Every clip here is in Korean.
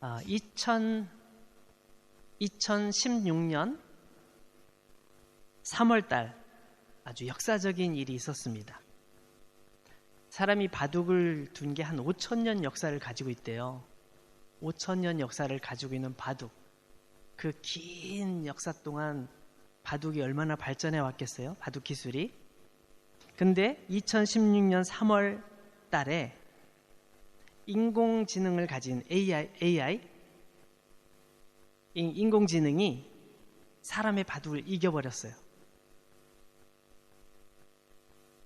2016년 3월달 아주 역사적인 일이 있었습니다. 사람이 바둑을 둔 게 한 5,000년 역사를 가지고 있대요. 5,000년 역사를 가지고 있는 바둑. 그 긴 역사 동안 바둑이 얼마나 발전해 왔겠어요? 바둑 기술이. 근데 2016년 3월 달에 인공지능을 가진 AI 인공지능이 사람의 바둑을 이겨버렸어요.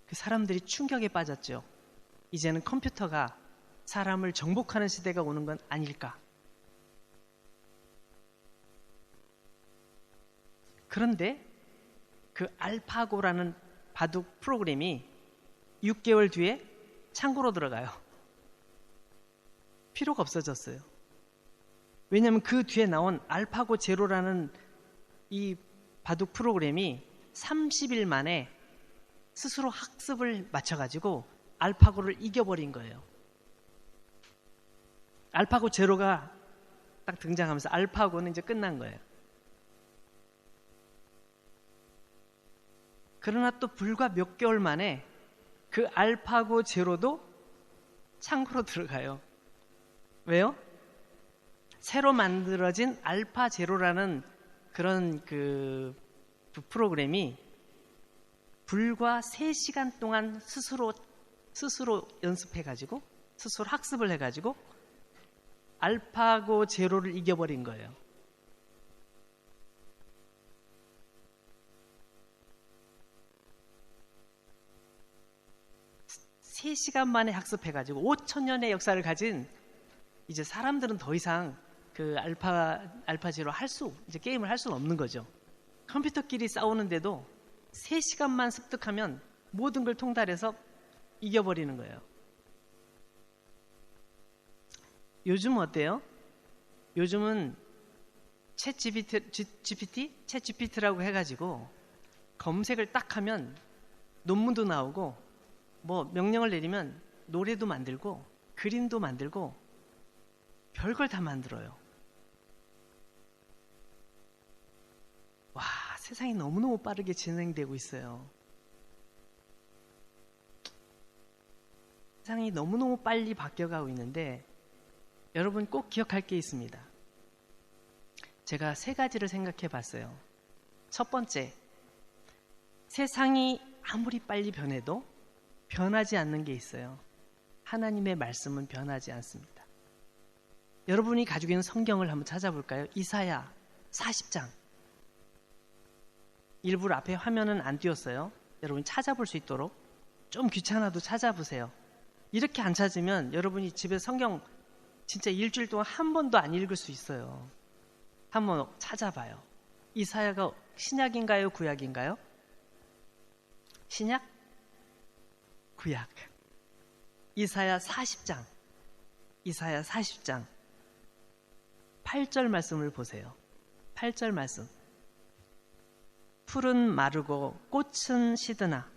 그 사람들이 충격에 빠졌죠. 이제는 컴퓨터가 사람을 정복하는 시대가 오는 건 아닐까. 그런데 그 알파고라는 바둑 프로그램이 6개월 뒤에 창고로 들어가요. 필요가 없어졌어요. 왜냐하면 그 뒤에 나온 알파고 제로라는 이 바둑 프로그램이 30일 만에 스스로 학습을 마쳐가지고 알파고를 이겨버린 거예요. 알파고 제로가 딱 등장하면서 알파고는 이제 끝난 거예요. 그러나 또 불과 몇 개월 만에 그 알파고 제로도 창고로 들어가요. 왜요? 새로 만들어진 알파 제로라는 그런 그 프로그램이 불과 3시간 동안 스스로 연습해가지고 스스로 학습을 해가지고 알파고 제로를 이겨버린 거예요. 세 시간 만에 학습해가지고 5,000년의 역사를 가진 이제 사람들은 더 이상 그 알파 제로 이제 게임을 할 수는 없는 거죠. 컴퓨터끼리 싸우는데도 3시간만 습득하면 모든 걸 통달해서 이겨버리는 거예요. 요즘 어때요? 요즘은 챗GPT라고 해가지고 검색을 딱 하면 논문도 나오고 뭐 명령을 내리면 노래도 만들고 그림도 만들고 별걸 다 만들어요. 와, 세상이 너무너무 빠르게 진행되고 있어요. 세상이 너무너무 빨리 바뀌어가고 있는데 여러분 꼭 기억할 게 있습니다. 제가 3가지를 생각해 봤어요. 첫 번째, 세상이 아무리 빨리 변해도 변하지 않는 게 있어요. 하나님의 말씀은 변하지 않습니다. 여러분이 가지고 있는 성경을 한번 찾아볼까요? 이사야 40장. 일부러 앞에 화면은 안 띄웠어요. 여러분이 찾아볼 수 있도록 좀 귀찮아도 찾아보세요. 이렇게 안 찾으면 여러분이 집에 성경 진짜 일주일 동안 한 번도 안 읽을 수 있어요. 한번 찾아봐요. 이사야가 신약인가요? 구약인가요? 신약? 구약. 이사야 40장. 이사야 40장. 8절 말씀을 보세요. 8절 말씀. 풀은 마르고 꽃은 시드나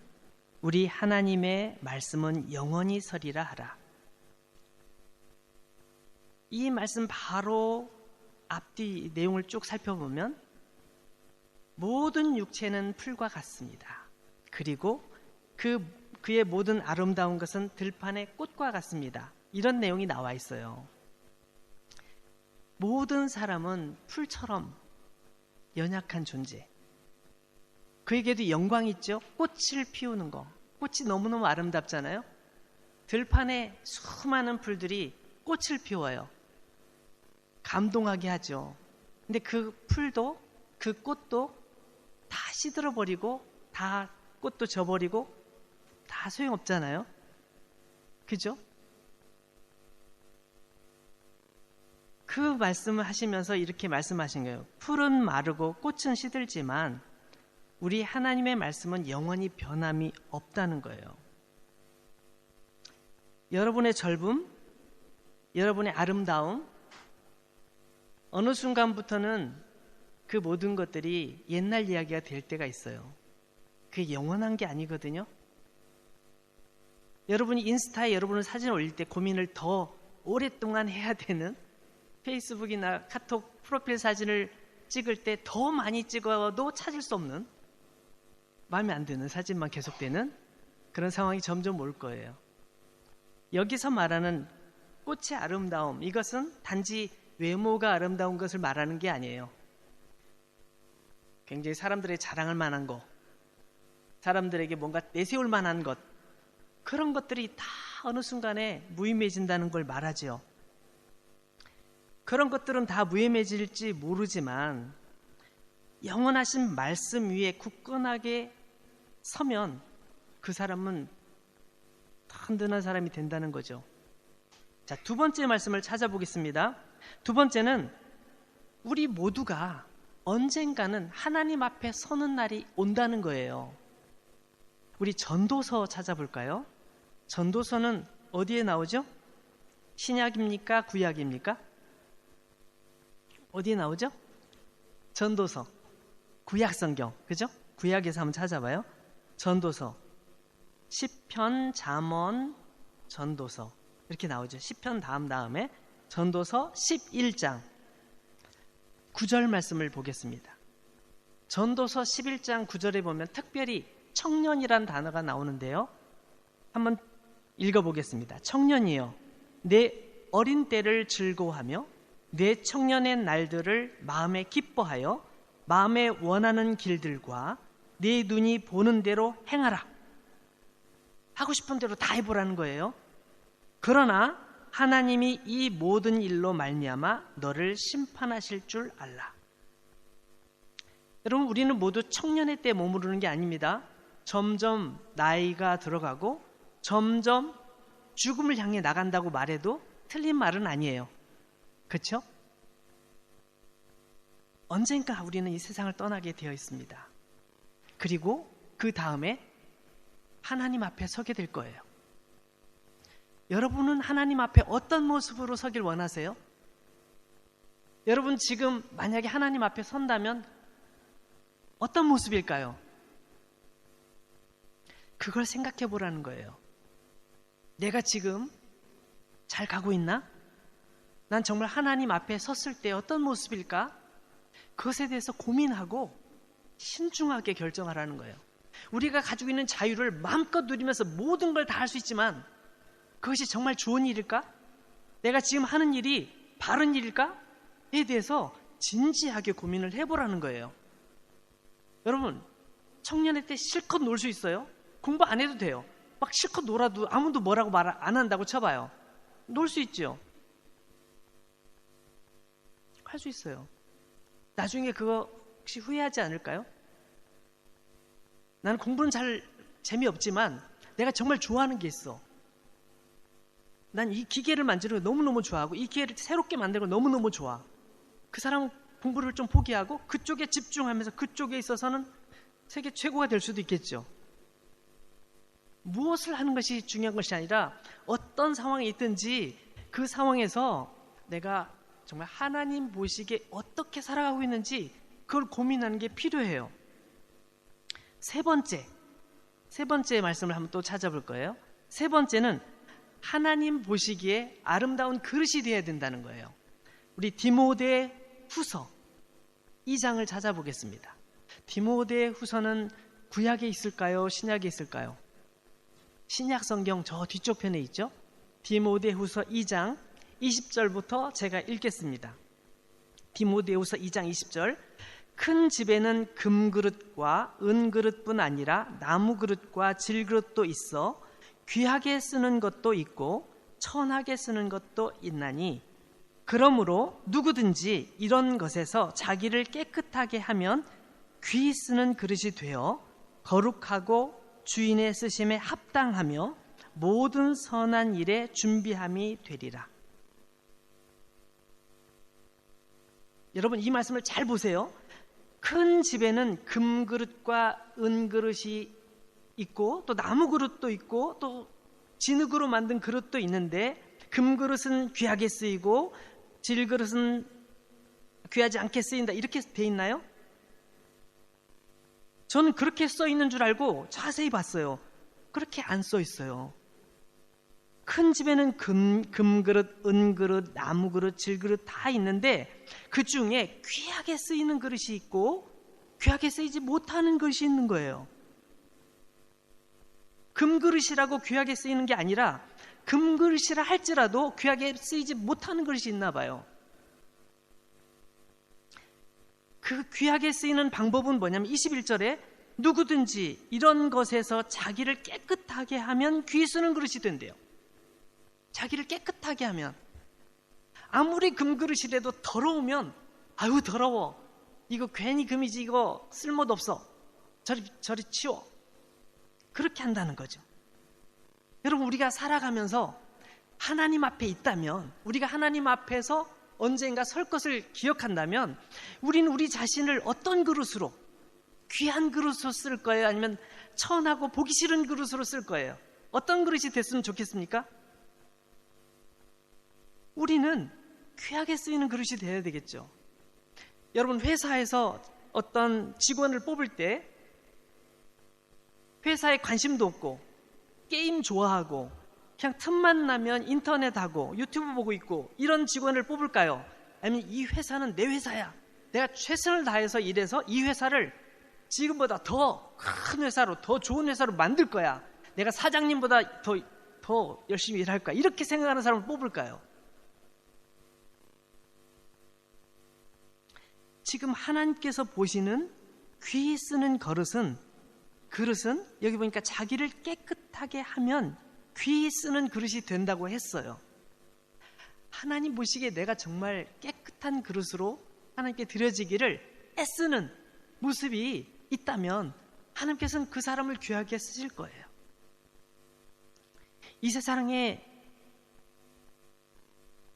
우리 하나님의 말씀은 영원히 서리라 하라. 이 말씀 바로 앞뒤 내용을 쭉 살펴보면 모든 육체는 풀과 같습니다. 그리고 그의 모든 아름다운 것은 들판의 꽃과 같습니다. 이런 내용이 나와 있어요. 모든 사람은 풀처럼 연약한 존재. 그에게도 영광이 있죠. 꽃을 피우는 거. 꽃이 너무너무 아름답잖아요. 들판에 수많은 풀들이 꽃을 피워요. 감동하게 하죠. 근데 그 풀도 그 꽃도 다 시들어버리고 다 꽃도 져버리고 다 소용없잖아요. 그죠? 그 말씀을 하시면서 이렇게 말씀하신 거예요. 풀은 마르고 꽃은 시들지만 우리 하나님의 말씀은 영원히 변함이 없다는 거예요. 여러분의 젊음, 여러분의 아름다움, 어느 순간부터는 그 모든 것들이 옛날 이야기가 될 때가 있어요. 그게 영원한 게 아니거든요. 여러분이 인스타에 여러분의 사진을 올릴 때 고민을 더 오랫동안 해야 되는 페이스북이나 카톡 프로필 사진을 찍을 때 더 많이 찍어도 찾을 수 없는, 마음에 안 드는 사진만 계속되는 그런 상황이 점점 올 거예요. 여기서 말하는 꽃의 아름다움, 이것은 단지 외모가 아름다운 것을 말하는 게 아니에요. 굉장히 사람들의 자랑할 만한 것, 사람들에게 뭔가 내세울 만한 것, 그런 것들이 다 어느 순간에 무의미해진다는 걸 말하죠. 그런 것들은 다 무의미해질지 모르지만 영원하신 말씀 위에 굳건하게 서면 그 사람은 든든한 사람이 된다는 거죠. 자, 두 번째 말씀을 찾아보겠습니다. 두 번째는 우리 모두가 언젠가는 하나님 앞에 서는 날이 온다는 거예요. 우리 전도서 찾아볼까요? 전도서는 어디에 나오죠? 신약입니까? 구약입니까? 어디에 나오죠? 전도서, 구약 성경, 그죠? 구약에서 한번 찾아봐요. 전도서, 시편, 잠언, 전도서 이렇게 나오죠. 시편 다음에 전도서 11장 9절 말씀을 보겠습니다. 전도서 11장 9절에 보면 특별히 청년이란 단어가 나오는데요. 한번 읽어보겠습니다. 청년이여, 내 어린 때를 즐거워하며 내 청년의 날들을 마음에 기뻐하여 마음에 원하는 길들과 네 눈이 보는 대로 행하라. 하고 싶은 대로 다 해보라는 거예요. 그러나 하나님이 이 모든 일로 말미암아 너를 심판하실 줄 알라. 여러분, 우리는 모두 청년의 때 머무르는 게 아닙니다. 점점 나이가 들어가고 점점 죽음을 향해 나간다고 말해도 틀린 말은 아니에요. 그렇죠? 언젠가 우리는 이 세상을 떠나게 되어 있습니다. 그리고 그 다음에 하나님 앞에 서게 될 거예요. 여러분은 하나님 앞에 어떤 모습으로 서길 원하세요? 여러분 지금 만약에 하나님 앞에 선다면 어떤 모습일까요? 그걸 생각해 보라는 거예요. 내가 지금 잘 가고 있나? 난 정말 하나님 앞에 섰을 때 어떤 모습일까? 그것에 대해서 고민하고 신중하게 결정하라는 거예요. 우리가 가지고 있는 자유를 마음껏 누리면서 모든 걸 다 할 수 있지만 그것이 정말 좋은 일일까? 내가 지금 하는 일이 바른 일일까?에 대해서 진지하게 고민을 해보라는 거예요. 여러분, 청년의 때 실컷 놀 수 있어요? 공부 안 해도 돼요. 막 실컷 놀아도 아무도 뭐라고 말 안 한다고 쳐봐요. 놀 수 있죠. 할 수 있어요. 나중에 그거 혹시 후회하지 않을까요? 나는 공부는 잘 재미없지만 내가 정말 좋아하는 게 있어. 난 이 기계를 만지는 거 너무너무 좋아하고 이 기계를 새롭게 만드는 거 너무너무 좋아. 그 사람은 공부를 좀 포기하고 그쪽에 집중하면서 그쪽에 있어서는 세계 최고가 될 수도 있겠죠. 무엇을 하는 것이 중요한 것이 아니라 어떤 상황에 있든지 그 상황에서 내가 정말 하나님 보시기에 어떻게 살아가고 있는지 그걸 고민하는 게 필요해요. 세 번째 말씀을 한번 또 찾아볼 거예요. 세 번째는 하나님 보시기에 아름다운 그릇이 되어야 된다는 거예요. 우리 디모데 후서 2장을 찾아보겠습니다. 디모데 후서는 구약에 있을까요? 신약에 있을까요? 신약 성경 저 뒤쪽 편에 있죠. 디모데 후서 2장 20절부터 제가 읽겠습니다. 디모데 후서 2장 20절. 큰 집에는 금그릇과 은그릇뿐 아니라 나무그릇과 질그릇도 있어 귀하게 쓰는 것도 있고 천하게 쓰는 것도 있나니 그러므로 누구든지 이런 것에서 자기를 깨끗하게 하면 귀 쓰는 그릇이 되어 거룩하고 주인의 쓰심에 합당하며 모든 선한 일에 준비함이 되리라. 여러분 이 말씀을 잘 보세요. 큰 집에는 금그릇과 은그릇이 있고 또 나무그릇도 있고 또 진흙으로 만든 그릇도 있는데 금그릇은 귀하게 쓰이고 질그릇은 귀하지 않게 쓰인다 이렇게 돼 있나요? 저는 그렇게 써 있는 줄 알고 자세히 봤어요. 그렇게 안 써 있어요. 큰 집에는 금그릇, 은그릇, 나무그릇, 질그릇 다 있는데 그 중에 귀하게 쓰이는 그릇이 있고 귀하게 쓰이지 못하는 그릇이 있는 거예요. 금그릇이라고 귀하게 쓰이는 게 아니라 금그릇이라 할지라도 귀하게 쓰이지 못하는 그릇이 있나 봐요. 그 귀하게 쓰이는 방법은 뭐냐면 21절에 누구든지 이런 것에서 자기를 깨끗하게 하면 귀 쓰는 그릇이 된대요. 자기를 깨끗하게 하면. 아무리 금그릇이라도 더러우면 아유 더러워, 이거 괜히 금이지, 이거 쓸모도 없어, 저리 치워, 그렇게 한다는 거죠. 여러분, 우리가 살아가면서 하나님 앞에 있다면, 우리가 하나님 앞에서 언젠가 설 것을 기억한다면 우리는 우리 자신을 어떤 그릇으로, 귀한 그릇으로 쓸 거예요? 아니면 천하고 보기 싫은 그릇으로 쓸 거예요? 어떤 그릇이 됐으면 좋겠습니까? 우리는 귀하게 쓰이는 그릇이 되어야 되겠죠. 여러분, 회사에서 어떤 직원을 뽑을 때 회사에 관심도 없고 게임 좋아하고 그냥 틈만 나면 인터넷하고 유튜브 보고 있고 이런 직원을 뽑을까요? 아니면 이 회사는 내 회사야, 내가 최선을 다해서 일해서 이 회사를 지금보다 더 큰 회사로, 더 좋은 회사로 만들 거야, 내가 사장님보다 더 열심히 일할 거야, 이렇게 생각하는 사람을 뽑을까요? 지금 하나님께서 보시는 귀히 쓰는 그릇은 여기 보니까 자기를 깨끗하게 하면 귀히 쓰는 그릇이 된다고 했어요. 하나님 보시기에 내가 정말 깨끗한 그릇으로 하나님께 드려지기를 애쓰는 모습이 있다면 하나님께서는 그 사람을 귀하게 쓰실 거예요. 이 세상에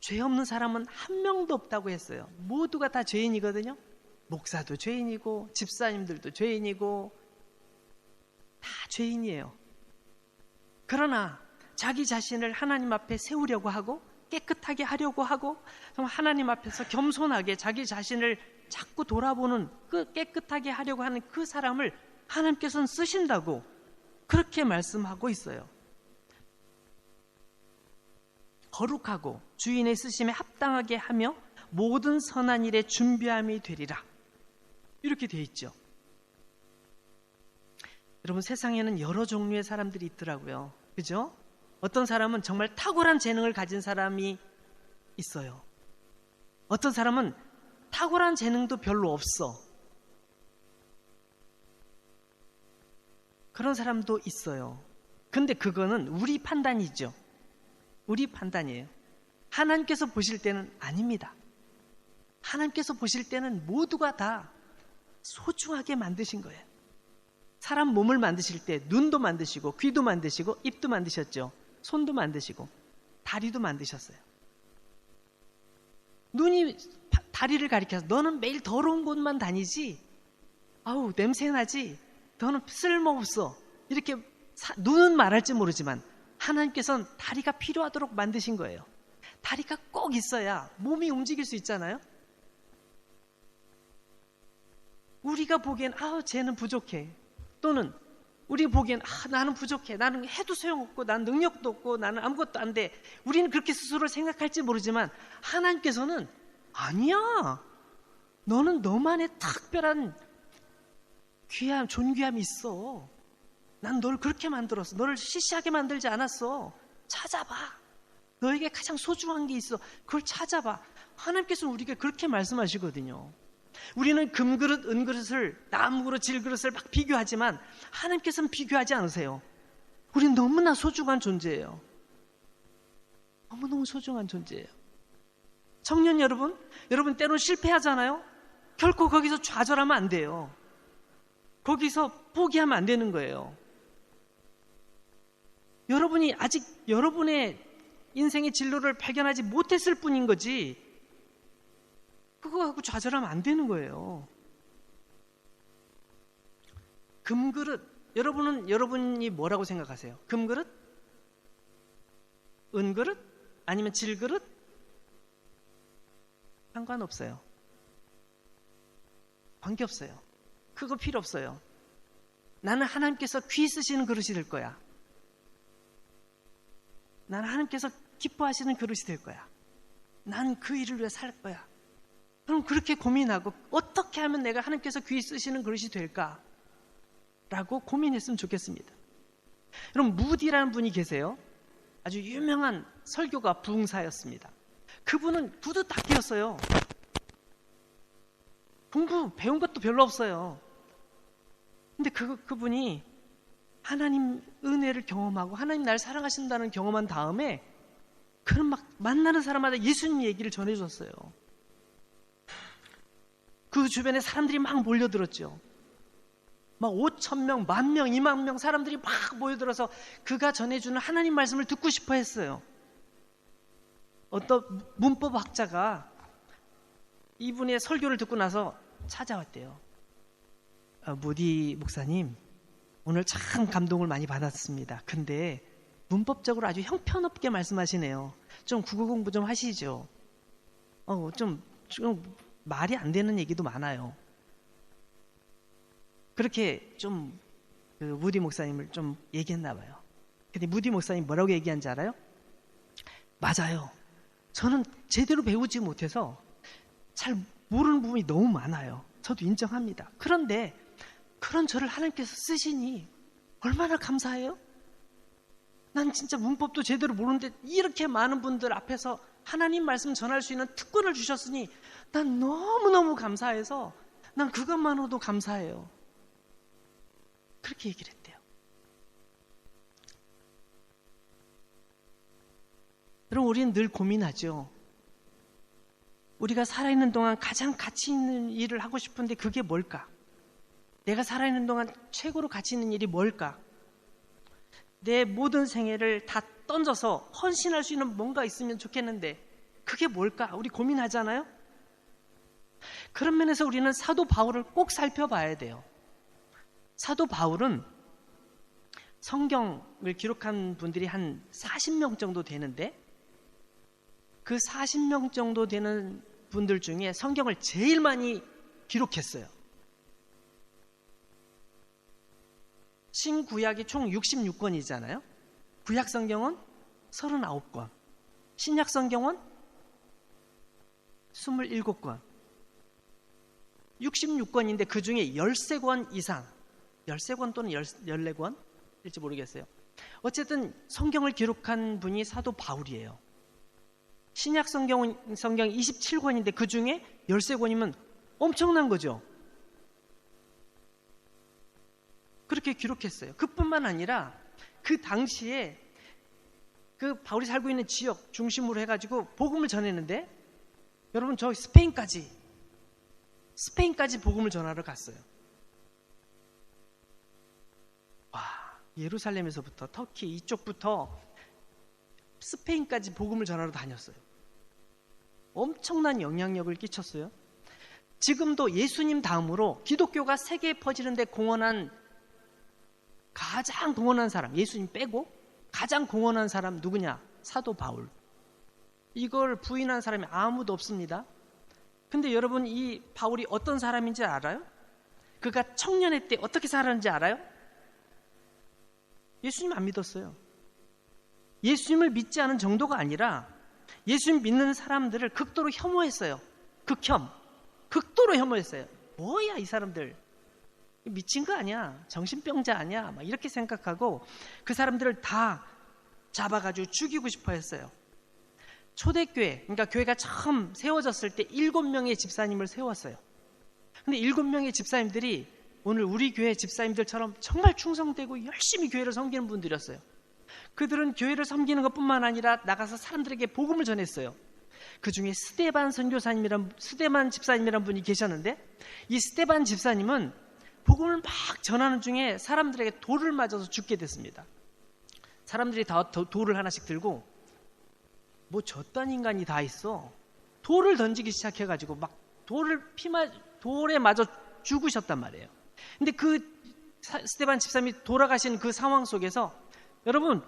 죄 없는 사람은 한 명도 없다고 했어요. 모두가 다 죄인이거든요. 목사도 죄인이고 집사님들도 죄인이고 다 죄인이에요. 그러나 자기 자신을 하나님 앞에 세우려고 하고 깨끗하게 하려고 하고 하나님 앞에서 겸손하게 자기 자신을 자꾸 돌아보는, 그 깨끗하게 하려고 하는 그 사람을 하나님께서는 쓰신다고 그렇게 말씀하고 있어요. 거룩하고 주인의 쓰심에 합당하게 하며 모든 선한 일에 준비함이 되리라, 이렇게 돼 있죠. 여러분, 세상에는 여러 종류의 사람들이 있더라고요. 그죠? 어떤 사람은 정말 탁월한 재능을 가진 사람이 있어요. 어떤 사람은 탁월한 재능도 별로 없어. 그런 사람도 있어요. 근데 그거는 우리 판단이죠. 우리 판단이에요. 하나님께서 보실 때는 아닙니다. 하나님께서 보실 때는 모두가 다 소중하게 만드신 거예요. 사람 몸을 만드실 때 눈도 만드시고 귀도 만드시고 입도 만드셨죠. 손도 만드시고 다리도 만드셨어요. 눈이 다리를 가리켜서 너는 매일 더러운 곳만 다니지, 아우 냄새나지, 너는 쓸모없어, 이렇게 눈은 말할지 모르지만 하나님께서는 다리가 필요하도록 만드신 거예요. 다리가 꼭 있어야 몸이 움직일 수 있잖아요. 우리가 보기엔 쟤는 부족해, 또는 우리 보기엔 나는 부족해, 나는 해도 소용없고 난 능력도 없고 나는 아무것도 안 돼, 우리는 그렇게 스스로 생각할지 모르지만 하나님께서는 아니야, 너는 너만의 특별한 귀함, 존귀함이 있어. 난 널 그렇게 만들었어. 너를 시시하게 만들지 않았어. 찾아봐. 너에게 가장 소중한 게 있어. 그걸 찾아봐. 하나님께서는 우리에게 그렇게 말씀하시거든요. 우리는 금그릇, 은그릇을, 나무그릇, 질그릇을 막 비교하지만 하나님께서는 비교하지 않으세요. 우리는 너무나 소중한 존재예요. 너무너무 소중한 존재예요. 청년 여러분 때로는 실패하잖아요. 결코 거기서 좌절하면 안 돼요. 거기서 포기하면 안 되는 거예요. 여러분이 아직 여러분의 인생의 진로를 발견하지 못했을 뿐인 거지, 그거 갖고 좌절하면 안 되는 거예요. 금그릇, 여러분이 뭐라고 생각하세요? 금그릇? 은그릇? 아니면 질그릇? 상관없어요. 관계없어요. 그거 필요 없어요. 나는 하나님께서 귀 쓰시는 그릇이 될 거야. 난 하나님께서 기뻐하시는 그릇이 될 거야. 난 그 일을 위해 살 거야. 그럼 그렇게 고민하고 어떻게 하면 내가 하나님께서 귀히 쓰시는 그릇이 될까? 라고 고민했으면 좋겠습니다. 여러분, 무디라는 분이 계세요. 아주 유명한 설교가 부흥사였습니다. 그분은 구두 닦이였어요. 공부 배운 것도 별로 없어요. 근데 그분이 하나님 은혜를 경험하고 하나님 날 사랑하신다는 경험한 다음에 그런 막 만나는 사람마다 예수님 얘기를 전해줬어요. 그 주변에 사람들이 막 몰려들었죠. 막 5,000명, 10,000명, 20,000명 사람들이 막 모여들어서 그가 전해주는 하나님 말씀을 듣고 싶어 했어요. 어떤 문법학자가 이분의 설교를 듣고 나서 찾아왔대요. 무디 목사님, 오늘 참 감동을 많이 받았습니다. 근데 문법적으로 아주 형편없게 말씀하시네요. 좀 국어 공부 좀 하시죠. 좀 말이 안 되는 얘기도 많아요. 그렇게 좀 무디 목사님을 좀 얘기했나 봐요. 근데 무디 목사님 뭐라고 얘기한지 알아요? 맞아요. 저는 제대로 배우지 못해서 잘 모르는 부분이 너무 많아요. 저도 인정합니다. 그런데 그런 저를 하나님께서 쓰시니 얼마나 감사해요? 난 진짜 문법도 제대로 모르는데 이렇게 많은 분들 앞에서 하나님 말씀 전할 수 있는 특권을 주셨으니 난 너무너무 감사해서 난 그것만으로도 감사해요. 그렇게 얘기를 했대요. 여러분, 우리는 늘 고민하죠. 우리가 살아있는 동안 가장 가치 있는 일을 하고 싶은데 그게 뭘까? 내가 살아있는 동안 최고로 가치 있는 일이 뭘까? 내 모든 생애를 다 던져서 헌신할 수 있는 뭔가 있으면 좋겠는데 그게 뭘까? 우리 고민하잖아요? 그런 면에서 우리는 사도 바울을 꼭 살펴봐야 돼요. 사도 바울은 성경을 기록한 분들이 한 40명 정도 되는데 그 40명 정도 되는 분들 중에 성경을 제일 많이 기록했어요. 신구약이 총 66권이잖아요. 구약 성경은 39권, 신약 성경은 27권, 66권인데 그 중에 13권 이상, 13권 또는 14권일지 모르겠어요. 어쨌든 성경을 기록한 분이 사도 바울이에요. 신약 성경 27권인데 그 중에 13권이면 엄청난 거죠. 그렇게 기록했어요. 그뿐만 아니라 그 당시에 그 바울이 살고 있는 지역 중심으로 해가지고 복음을 전했는데 여러분, 저 스페인까지 복음을 전하러 갔어요. 와, 예루살렘에서부터 터키 이쪽부터 스페인까지 복음을 전하러 다녔어요. 엄청난 영향력을 끼쳤어요. 지금도 예수님 다음으로 기독교가 세계에 퍼지는데 가장 공헌한 사람, 예수님 빼고 가장 공헌한 사람 누구냐? 사도 바울. 이걸 부인한 사람이 아무도 없습니다. 근데 여러분, 이 바울이 어떤 사람인지 알아요? 그가 청년의 때 어떻게 살았는지 알아요? 예수님 안 믿었어요. 예수님을 믿지 않은 정도가 아니라 예수님 믿는 사람들을 극도로 혐오했어요. 극도로 혐오했어요. 뭐야 이 사람들, 미친 거 아니야, 정신병자 아니야, 막 이렇게 생각하고 그 사람들을 다 잡아가지고 죽이고 싶어 했어요. 초대교회, 그러니까 교회가 처음 세워졌을 때 7명의 집사님을 세웠어요. 근데 7명의 집사님들이 오늘 우리 교회 집사님들처럼 정말 충성되고 열심히 교회를 섬기는 분들이었어요. 그들은 교회를 섬기는 것뿐만 아니라 나가서 사람들에게 복음을 전했어요. 그 중에 스데반 집사님이란 분이 계셨는데, 이 스데반 집사님은 복음을 막 전하는 중에 사람들에게 돌을 맞아서 죽게 됐습니다. 사람들이 다 돌을 하나씩 들고, 뭐 저딴 인간이 다 있어, 돌을 던지기 시작해가지고 막 돌에 맞아 죽으셨단 말이에요. 근데 그 스데반 집사님이 돌아가신 그 상황 속에서, 여러분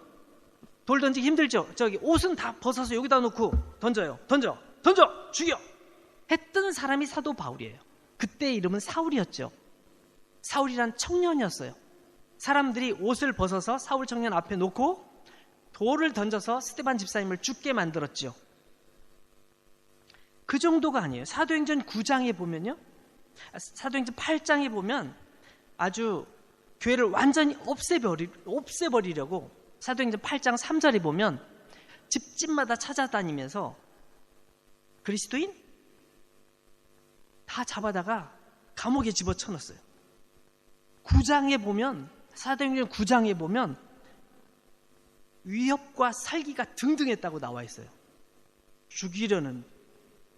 돌 던지기 힘들죠? 저기 옷은 다 벗어서 여기다 놓고 던져 죽여 했던 사람이 사도 바울이에요. 그때 이름은 사울이었죠. 사울이란 청년이었어요. 사람들이 옷을 벗어서 사울 청년 앞에 놓고 돌을 던져서 스데반 집사님을 죽게 만들었죠. 그 정도가 아니에요. 사도행전 9장에 보면요, 사도행전 8장에 보면 아주 교회를 완전히 없애버리려고 사도행전 8장 3절에 보면 집집마다 찾아다니면서 그리스도인 다 잡아다가 감옥에 집어쳐넣었어요. 9장에 보면, 사도행전 9장에 보면 위협과 살기가 등등했다고 나와 있어요. 죽이려는,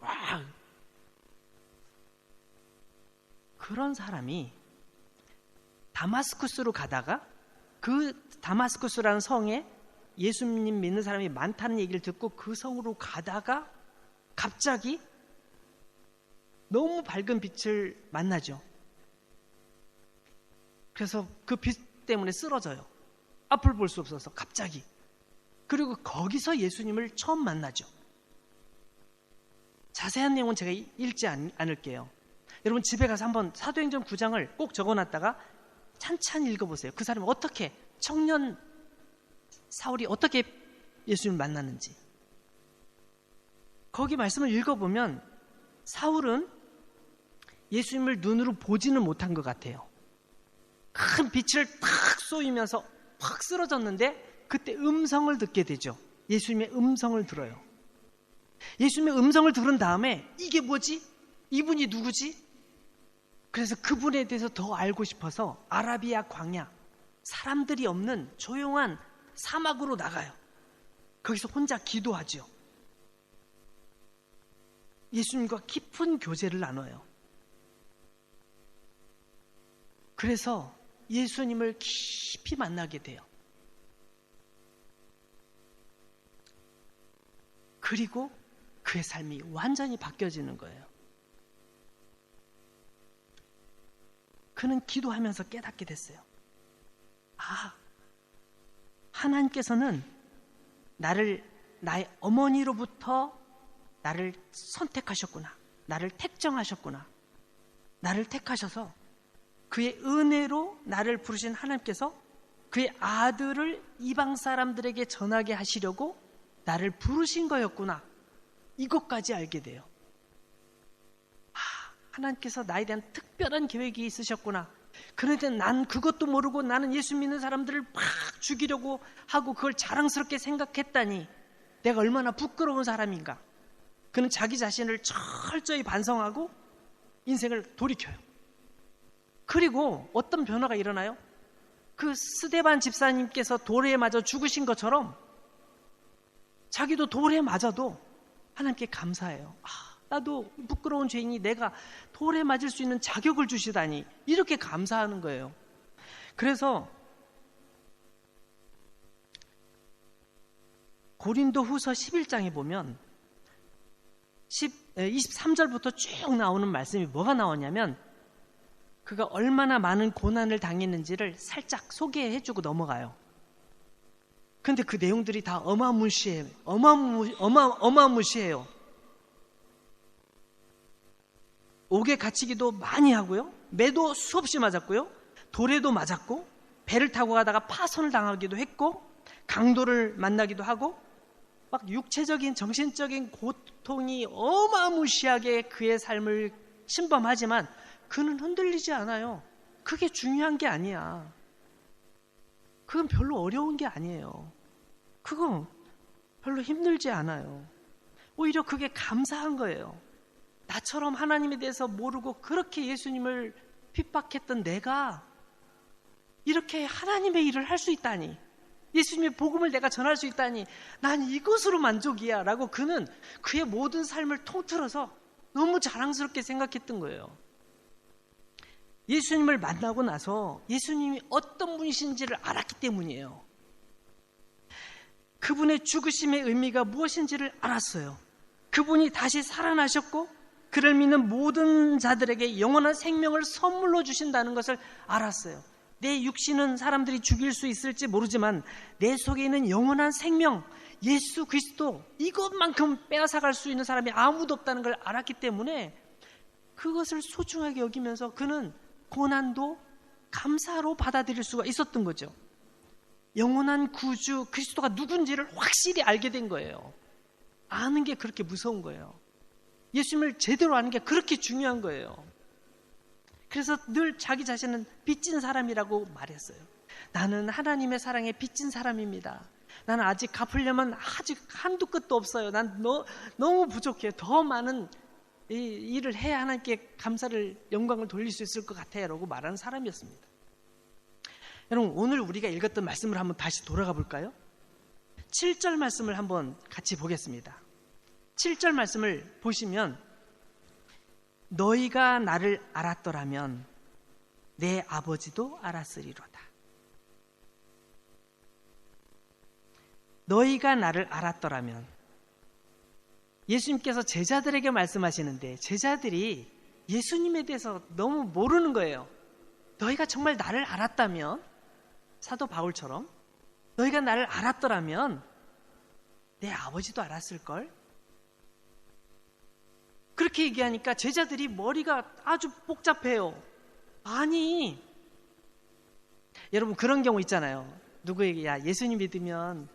와, 그런 사람이 다마스쿠스로 가다가 그 다마스쿠스라는 성에 예수님 믿는 사람이 많다는 얘기를 듣고 그 성으로 가다가 갑자기 너무 밝은 빛을 만나죠. 그래서 그 빛 때문에 쓰러져요. 앞을 볼 수 없어서 갑자기. 그리고 거기서 예수님을 처음 만나죠. 자세한 내용은 제가 읽지 않을게요. 여러분 집에 가서 한번 사도행전 9장을 꼭 적어놨다가 찬찬히 읽어보세요. 그 사람이 어떻게, 청년 사울이 어떻게 예수님을 만났는지. 거기 말씀을 읽어보면 사울은 예수님을 눈으로 보지는 못한 것 같아요. 큰 빛을 탁 쏘이면서 확 쓰러졌는데 그때 음성을 듣게 되죠. 예수님의 음성을 들어요. 예수님의 음성을 들은 다음에 이게 뭐지? 이분이 누구지? 그래서 그분에 대해서 더 알고 싶어서 아라비아 광야, 사람들이 없는 조용한 사막으로 나가요. 거기서 혼자 기도하죠. 예수님과 깊은 교제를 나눠요. 그래서 예수님을 깊이 만나게 돼요. 그리고 그의 삶이 완전히 바뀌어지는 거예요. 그는 기도하면서 깨닫게 됐어요. 아, 하나님께서는 나의 어머니로부터 나를 선택하셨구나. 나를 택정하셨구나. 나를 택하셔서 그의 은혜로 나를 부르신 하나님께서 그의 아들을 이방 사람들에게 전하게 하시려고 나를 부르신 거였구나. 이것까지 알게 돼요. 아, 하나님께서 나에 대한 특별한 계획이 있으셨구나. 그런데 난 그것도 모르고 나는 예수 믿는 사람들을 막 죽이려고 하고 그걸 자랑스럽게 생각했다니 내가 얼마나 부끄러운 사람인가. 그는 자기 자신을 철저히 반성하고 인생을 돌이켜요. 그리고 어떤 변화가 일어나요? 그 스데반 집사님께서 돌에 맞아 죽으신 것처럼 자기도 돌에 맞아도 하나님께 감사해요. 아, 나도 부끄러운 죄인이 내가 돌에 맞을 수 있는 자격을 주시다니 이렇게 감사하는 거예요. 그래서 고린도 후서 11장에 보면 23절부터 쭉 나오는 말씀이 뭐가 나오냐면 그가 얼마나 많은 고난을 당했는지를 살짝 소개해주고 넘어가요. 근데 그 내용들이 다 어마무시해요. 어마무시해요. 옥에 갇히기도 많이 하고요. 매도 수없이 맞았고요. 돌에도 맞았고 배를 타고 가다가 파손을 당하기도 했고 강도를 만나기도 하고 막 육체적인 정신적인 고통이 어마무시하게 그의 삶을 침범하지만 그는 흔들리지 않아요. 그게 중요한 게 아니야. 그건 별로 어려운 게 아니에요. 그건 별로 힘들지 않아요. 오히려 그게 감사한 거예요. 나처럼 하나님에 대해서 모르고 그렇게 예수님을 핍박했던 내가 이렇게 하나님의 일을 할 수 있다니, 예수님의 복음을 내가 전할 수 있다니 난 이것으로 만족이야 라고 그는 그의 모든 삶을 통틀어서 너무 자랑스럽게 생각했던 거예요. 예수님을 만나고 나서 예수님이 어떤 분이신지를 알았기 때문이에요. 그분의 죽으심의 의미가 무엇인지를 알았어요. 그분이 다시 살아나셨고 그를 믿는 모든 자들에게 영원한 생명을 선물로 주신다는 것을 알았어요. 내 육신은 사람들이 죽일 수 있을지 모르지만 내 속에 있는 영원한 생명, 예수 그리스도, 이것만큼 빼앗아갈 수 있는 사람이 아무도 없다는 걸 알았기 때문에 그것을 소중하게 여기면서 그는 고난도 감사로 받아들일 수가 있었던 거죠. 영원한 구주 그리스도가 누군지를 확실히 알게 된 거예요. 아는 게 그렇게 무서운 거예요. 예수님을 제대로 아는 게 그렇게 중요한 거예요. 그래서 늘 자기 자신은 빚진 사람이라고 말했어요. 나는 하나님의 사랑에 빚진 사람입니다. 나는 아직 갚으려면 아직 한두 끝도 없어요. 난 너무 부족해요. 더 많은 일을 해야 하나님께 감사를, 영광을 돌릴 수 있을 것 같아요 라고 말하는 사람이었습니다. 여러분, 오늘 우리가 읽었던 말씀을 한번 다시 돌아가 볼까요? 7절 말씀을 한번 같이 보겠습니다. 7절 말씀을 보시면 너희가 나를 알았더라면 내 아버지도 알았으리로다. 너희가 나를 알았더라면, 예수님께서 제자들에게 말씀하시는데 제자들이 예수님에 대해서 너무 모르는 거예요. 너희가 정말 나를 알았다면, 사도 바울처럼 너희가 나를 알았더라면 내 아버지도 알았을걸? 그렇게 얘기하니까 제자들이 머리가 아주 복잡해요. 아니, 여러분 그런 경우 있잖아요. 누구에게 야, 예수님 믿으면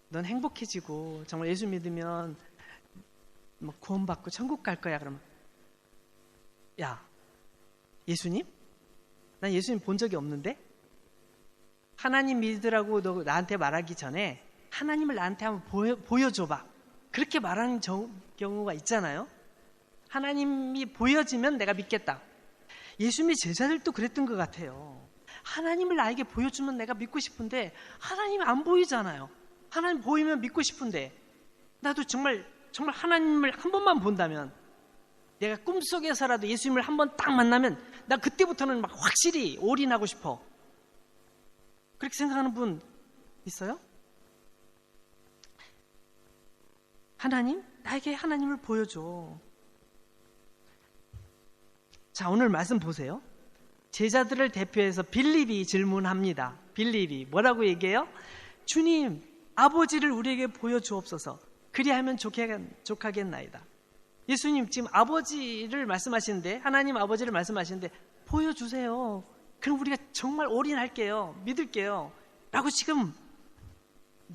넌 행복해지고 정말 예수 믿으면 뭐 구원받고 천국 갈 거야. 그러면 야, 예수님? 난 예수님 본 적이 없는데? 하나님 믿으라고 너 나한테 말하기 전에 하나님을 나한테 한번 보여줘봐. 그렇게 말하는 경우가 있잖아요. 하나님이 보여지면 내가 믿겠다. 예수님의 제자들도 그랬던 것 같아요. 하나님을 나에게 보여주면 내가 믿고 싶은데 하나님이 안 보이잖아요. 하나님 보이면 믿고 싶은데 나도 정말 하나님을 한 번만 본다면, 내가 꿈속에서라도 예수님을 한 번 딱 만나면 나 그때부터는 막 확실히 올인하고 싶어. 그렇게 생각하는 분 있어요? 하나님? 나에게 하나님을 보여줘. 자, 오늘 말씀 보세요. 제자들을 대표해서 빌립이 질문합니다. 빌립이 뭐라고 얘기해요? 주님, 아버지를 우리에게 보여주옵소서. 그리하면 족하겠나이다. 예수님 지금 아버지를 말씀하시는데, 하나님 아버지를 말씀하시는데 보여주세요. 그럼 우리가 정말 올인할게요. 믿을게요. 라고 지금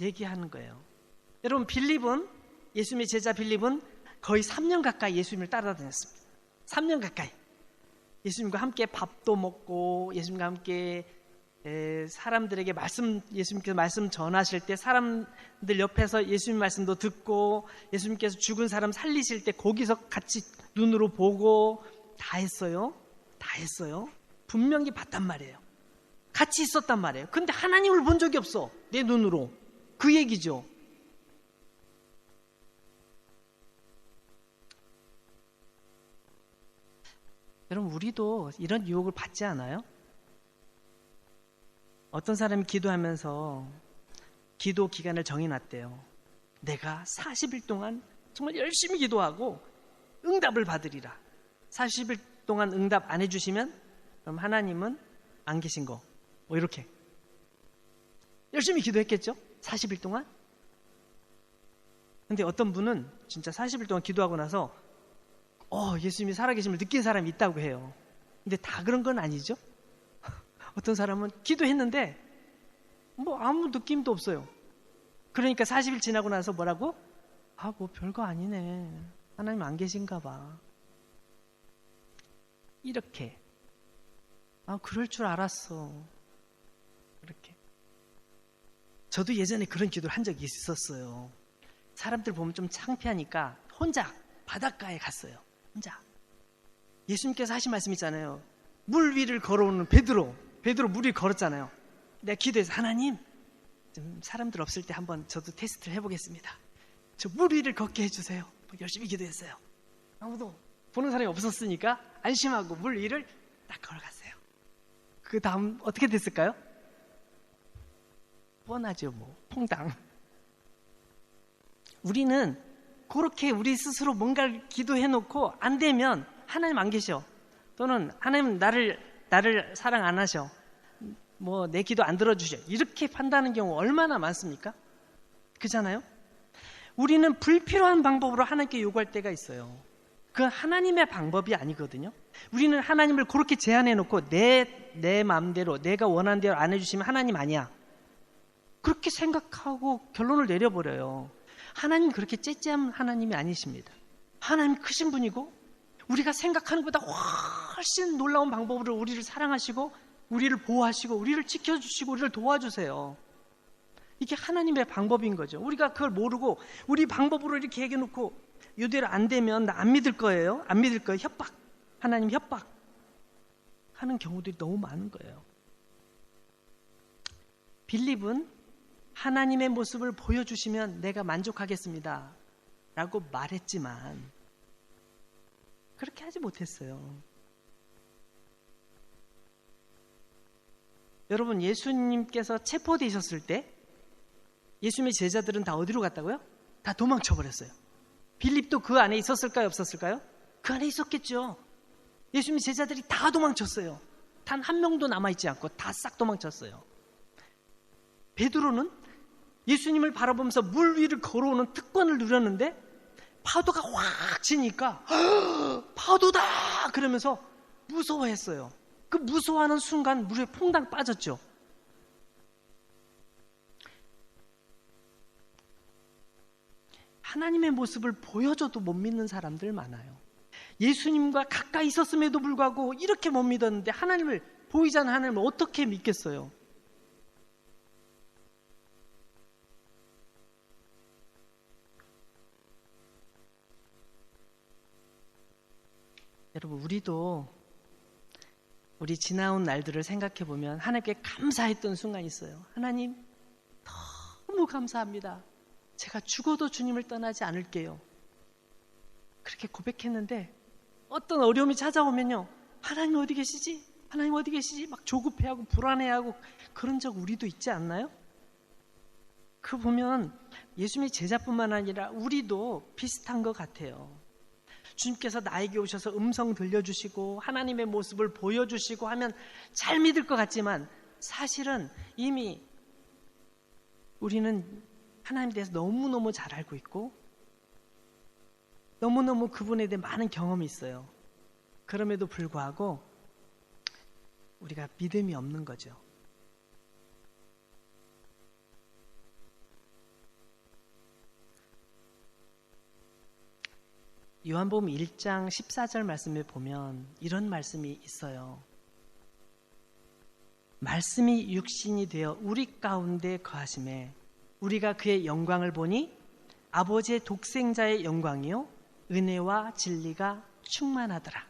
얘기하는 거예요. 여러분, 빌립은, 예수님의 제자 빌립은 거의 3년 가까이 예수님을 따라다녔습니다. 3년 가까이 예수님과 함께 밥도 먹고, 예수님과 함께 사람들에게 예수님께서 말씀 전하실 때 사람들 옆에서 예수님 말씀도 듣고, 예수님께서 죽은 사람 살리실 때 거기서 같이 눈으로 보고, 다 했어요. 다 했어요. 분명히 봤단 말이에요. 같이 있었단 말이에요. 근데 하나님을 본 적이 없어. 내 눈으로. 그 얘기죠. 여러분, 우리도 이런 유혹을 받지 않아요? 어떤 사람이 기도하면서 기도 기간을 정해놨대요. 내가 40일 동안 정말 열심히 기도하고 응답을 받으리라. 40일 동안 응답 안 해주시면 그럼 하나님은 안 계신 거. 뭐 이렇게. 열심히 기도했겠죠? 40일 동안? 근데 어떤 분은 진짜 40일 동안 기도하고 나서 예수님이 살아계심을 느낀 사람이 있다고 해요. 근데 다 그런 건 아니죠? 어떤 사람은 기도했는데 뭐 아무 느낌도 없어요. 그러니까 40일 지나고 나서 뭐라고? 뭐 별거 아니네. 하나님 안 계신가 봐. 이렇게. 그럴 줄 알았어. 이렇게. 저도 예전에 그런 기도를 한 적이 있었어요. 사람들 보면 좀 창피하니까 혼자 바닷가에 갔어요. 혼자. 예수님께서 하신 말씀 있잖아요. 물 위를 걸어오는 베드로 물 위를 걸었잖아요. 내가 기도해서 하나님, 좀 사람들 없을 때 한번 저도 테스트를 해보겠습니다. 저 물 위를 걷게 해주세요. 열심히 기도했어요. 아무도 보는 사람이 없었으니까 안심하고 물 위를 딱 걸어갔어요. 그 다음 어떻게 됐을까요? 뻔하죠, 뭐. 퐁당. 우리는 그렇게 우리 스스로 뭔가를 기도해놓고 안 되면 하나님 안 계셔. 또는 하나님 나를 사랑 안 하셔. 뭐 내 기도 안 들어주셔. 이렇게 판단하는 경우 얼마나 많습니까? 그렇잖아요? 우리는 불필요한 방법으로 하나님께 요구할 때가 있어요. 그건 하나님의 방법이 아니거든요. 우리는 하나님을 그렇게 제한해놓고 내 마음대로 내가 원하는 대로 안 해주시면 하나님 아니야. 그렇게 생각하고 결론을 내려버려요. 하나님 그렇게 째째한 하나님이 아니십니다. 하나님 크신 분이고 우리가 생각하는 것보다 훨씬 놀라운 방법으로 우리를 사랑하시고 우리를 보호하시고 우리를 지켜주시고 우리를 도와주세요. 이게 하나님의 방법인 거죠. 우리가 그걸 모르고 우리 방법으로 이렇게 얘기해놓고 이대로 안 되면 나 안 믿을 거예요. 안 믿을 거예요. 협박. 하나님 협박 하는 경우들이 너무 많은 거예요. 빌립은 하나님의 모습을 보여주시면 내가 만족하겠습니다 라고 말했지만 그렇게 하지 못했어요. 여러분, 예수님께서 체포되셨을 때 예수님의 제자들은 다 어디로 갔다고요? 다 도망쳐 버렸어요. 빌립도 그 안에 있었을까요? 없었을까요? 그 안에 있었겠죠. 예수님의 제자들이 다 도망쳤어요. 단 한 명도 남아있지 않고 다 싹 도망쳤어요. 베드로는 예수님을 바라보면서 물 위를 걸어오는 특권을 누렸는데 파도가 확 치니까 파도다 그러면서 무서워했어요. 그 무서워하는 순간 물에 퐁당 빠졌죠. 하나님의 모습을 보여줘도 못 믿는 사람들 많아요. 예수님과 가까이 있었음에도 불구하고 이렇게 못 믿었는데 하나님을 보이지 않는 하나님을 어떻게 믿겠어요? 여러분, 우리도 우리 지나온 날들을 생각해 보면 하나님께 감사했던 순간이 있어요. 하나님 너무 감사합니다. 제가 죽어도 주님을 떠나지 않을게요. 그렇게 고백했는데 어떤 어려움이 찾아오면요, 하나님 어디 계시지? 하나님 어디 계시지? 막 조급해하고 불안해하고 그런 적 우리도 있지 않나요? 그 보면 예수님의 제자뿐만 아니라 우리도 비슷한 것 같아요. 주님께서 나에게 오셔서 음성 들려주시고 하나님의 모습을 보여주시고 하면 잘 믿을 것 같지만 사실은 이미 우리는 하나님에 대해서 너무너무 잘 알고 있고 너무너무 그분에 대해 많은 경험이 있어요. 그럼에도 불구하고 우리가 믿음이 없는 거죠. 요한복음 1장 14절 말씀에 보면 이런 말씀이 있어요. 말씀이 육신이 되어 우리 가운데 거하심에 우리가 그의 영광을 보니 아버지의 독생자의 영광이요 은혜와 진리가 충만하더라.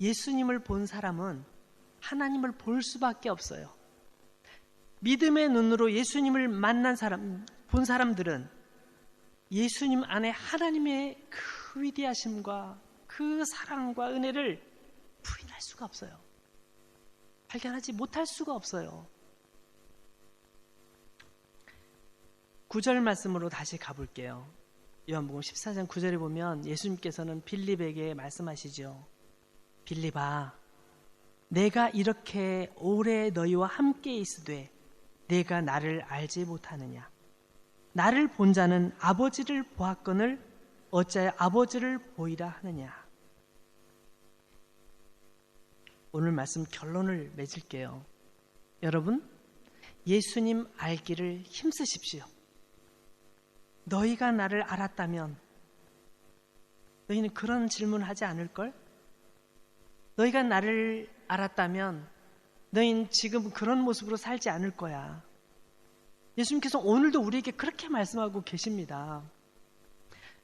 예수님을 본 사람은 하나님을 볼 수밖에 없어요. 믿음의 눈으로 예수님을 만난 사람, 본 사람들은 예수님 안에 하나님의 그 위대하심과 그 사랑과 은혜를 부인할 수가 없어요. 발견하지 못할 수가 없어요. 9절 말씀으로 다시 가볼게요. 요한복음 14장 9절에 보면 예수님께서는 빌립에게 말씀하시죠. 빌립아, 내가 이렇게 오래 너희와 함께 있으되 내가 나를 알지 못하느냐? 나를 본 자는 아버지를 보았거늘 어찌하여 아버지를 보이라 하느냐? 오늘 말씀 결론을 맺을게요. 여러분, 예수님 알기를 힘쓰십시오. 너희가 나를 알았다면 너희는 그런 질문을 하지 않을걸? 너희가 나를 알았다면 너희는 지금 그런 모습으로 살지 않을 거야. 예수님께서 오늘도 우리에게 그렇게 말씀하고 계십니다.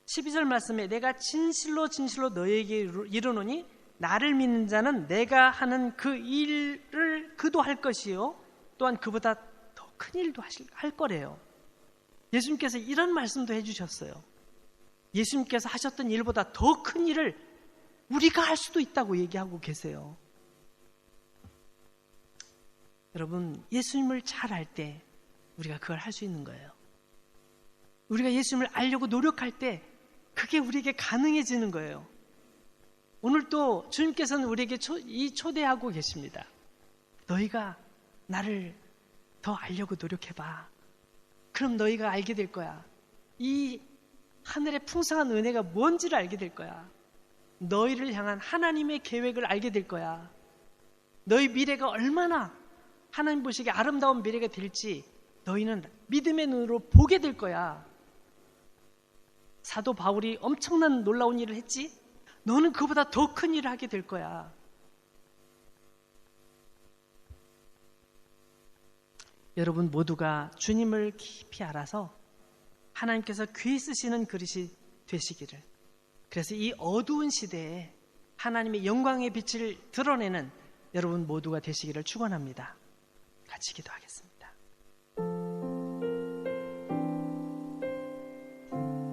12절 말씀에 내가 진실로 진실로 너희에게 이르노니 나를 믿는 자는 내가 하는 그 일을 그도 할 것이요 또한 그보다 더 큰 일도 할 거래요. 예수님께서 이런 말씀도 해주셨어요. 예수님께서 하셨던 일보다 더 큰 일을 우리가 할 수도 있다고 얘기하고 계세요. 여러분, 예수님을 잘 알 때 우리가 그걸 할 수 있는 거예요. 우리가 예수님을 알려고 노력할 때 그게 우리에게 가능해지는 거예요. 오늘 또 주님께서는 우리에게 초대하고 계십니다. 너희가 나를 더 알려고 노력해봐. 그럼 너희가 알게 될 거야. 이 하늘의 풍성한 은혜가 뭔지를 알게 될 거야. 너희를 향한 하나님의 계획을 알게 될 거야. 너희 미래가 얼마나 하나님 보시기에 아름다운 미래가 될지 너희는 믿음의 눈으로 보게 될 거야. 사도 바울이 엄청난 놀라운 일을 했지? 너는 그보다 더 큰 일을 하게 될 거야. 여러분 모두가 주님을 깊이 알아서 하나님께서 귀히 쓰시는 그릇이 되시기를, 그래서 이 어두운 시대에 하나님의 영광의 빛을 드러내는 여러분 모두가 되시기를 축원합니다. 같이 기도하겠습니다.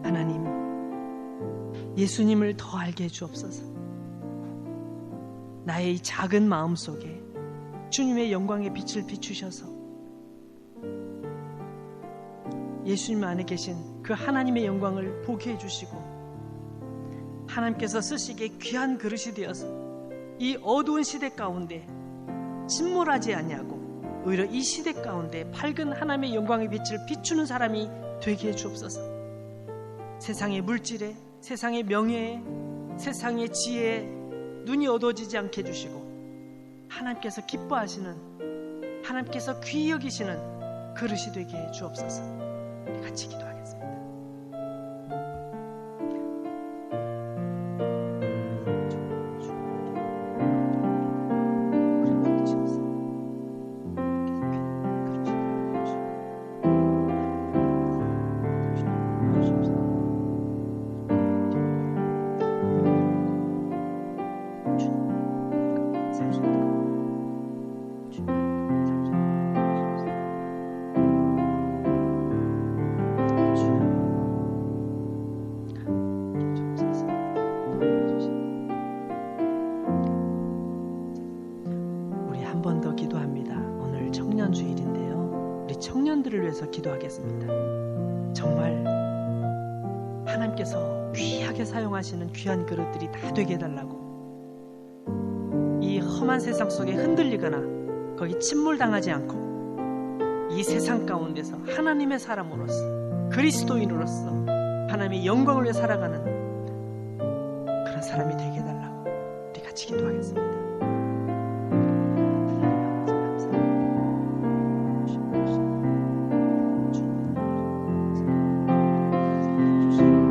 하나님, 예수님을 더 알게 해주옵소서. 나의 이 작은 마음 속에 주님의 영광의 빛을 비추셔서 예수님 안에 계신 그 하나님의 영광을 보게 해주시고 하나님께서 쓰시기에 귀한 그릇이 되어서 이 어두운 시대 가운데 침몰하지 아니하고 오히려 이 시대 가운데 밝은 하나님의 영광의 빛을 비추는 사람이 되게 해주옵소서. 세상의 물질에, 세상의 명예에, 세상의 지혜에 눈이 어두워지지 않게 해주시고 하나님께서 기뻐하시는, 하나님께서 귀히 여기시는 그릇이 되게 해주옵소서. 우리 같이 기도하겠습니다. 기도하겠습니다. 정말 하나님께서 귀하게 사용하시는 귀한 그릇들이 다 되게 해달라고, 이 험한 세상 속에 흔들리거나 거기 침몰당하지 않고 이 세상 가운데서 하나님의 사람으로서, 그리스도인으로서 하나님의 영광을 위해 살아가는 그런 사람이 되게 해달라고 우리 같이 기도하겠습니다. 주님